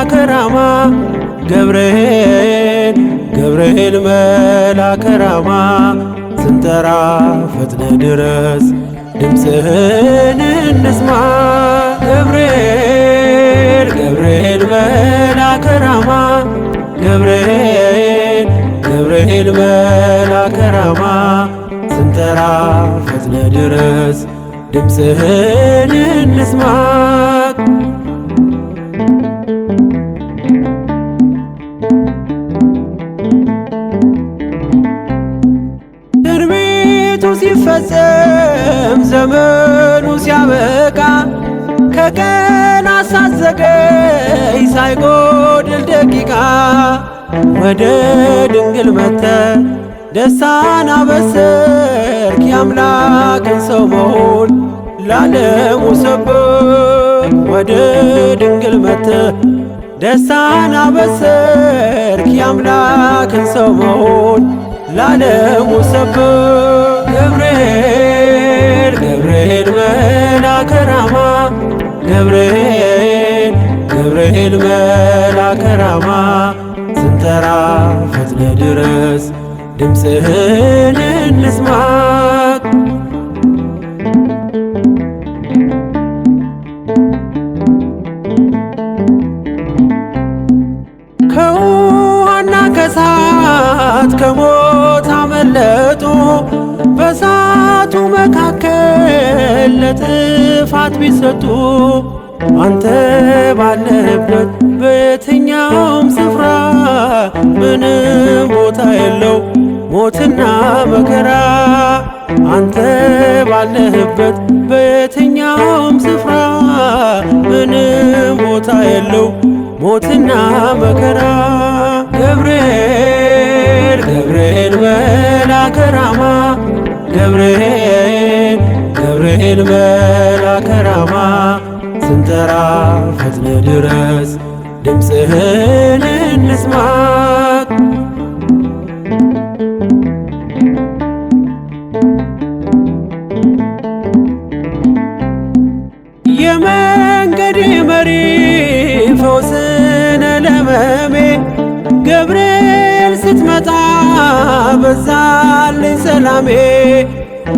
መላከ ራማ ገብርኤል ገብርኤል መላከ ራማ ስንጠራ ፈጥነ ድረስ ድምፅህን እንስማ ገብርኤል ገብርኤል መላከ ራማ ገብርኤል ገብርኤል መላከ ራማ ስንጠራ ፈጥነ ድረስ ድምፅህን እንስማ ትንቢቱ ሲፈጸም ዘመኑ ሲያበቃ ከቀናት ሳትዘገይ ሳይጎድል ደቂቃ ወደ ድንግል መጥተህ ደስታን አበሰርክ የአምላክን ሰው መሆን ለዓለሙ ሰበክ ወደ ድንግል መጥተህ ደስታን አበሰርክ የአምላክን ሰው መሆን ለዓለሙ ሰበክ ገብርኤል ገብርኤል መላከ ራማ ገብርኤል ገብርኤል መላከ ራማ ስንጠራ ፈጥነ ድረስ ድምፅህን እንስማ ከውሃና ከእሳት ከሞት አመለጡ በእሳቱ መካከል ለጥፋት ቢሰጡ አንተ ባለህበት በየትኛውም ስፍራ ምንም ቦታ የለው ሞትና መከራ አንተ ባለህበት በየትኛውም ስፍራ ምንም ቦታ የለው ሞትና መከራ ገብርኤል ገብርኤል መላከ ራማ ገብርኤል ገብርኤል መላከ ራማ ስንጠራ ፈጥነ ድረስ ድምፅህን እንስማ የመንገዴ መሪ ፈውስነ ለመሜ ገብርኤል ስትመጣ በዛልኝ ሰላሜ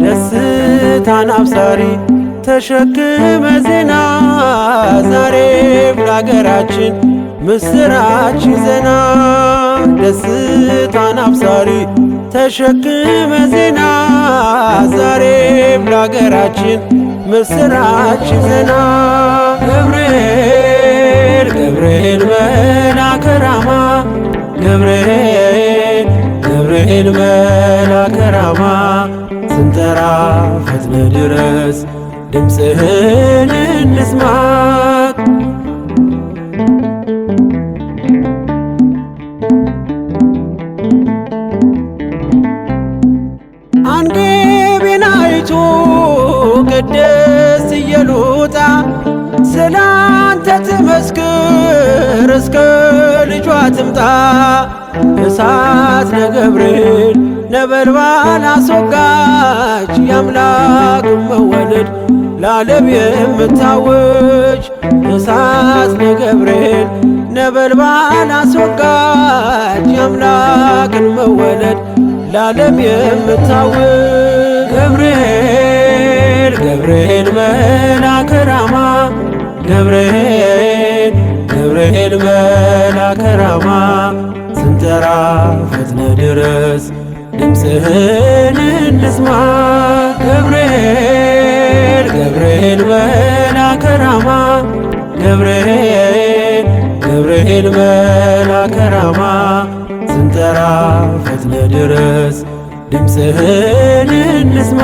ደስታን አብሳሪ ተሸክመ ዜና ዛሬም ለአገራችን ምስራች ዜና ደስታን አብሳሪ ተሸክመ ዜና ዛሬም ለአገራችን ምስራች ዜና ገብርኤል ገብርኤል መላከ ራማ ገብርኤል ገብርኤል መላከ ራማ ስንጠራ ፈጥነ ድረስ ድምፅህን እንስማ አንገቤን አይቶ ቅድስት ኢየሉጣ ስላንተ ትመስክር እስከ ልጇ ትምጣ እሳት ነገብርኤል ነበልባል አስወጋች የአምላክን መወለድ ለዓለም የምታወጅ እሳት ነገብርኤል ነበልባል አስወጋች የአምላክን መወለድ ለዓለም የምታወጅ ገብርኤል ገብርኤል መላከ ራማ ገብርኤል ገብርኤል መላከ ራማ ስንጠራ ፈጥነ ድረስ ድምፅህን እንስማ ገብርኤል ገብርኤል መላከ ራማ ገብርኤል ገብርኤል መላከ ራማ ስንጠራ ፈጥነ ድረስ ድምፅህን እንስማ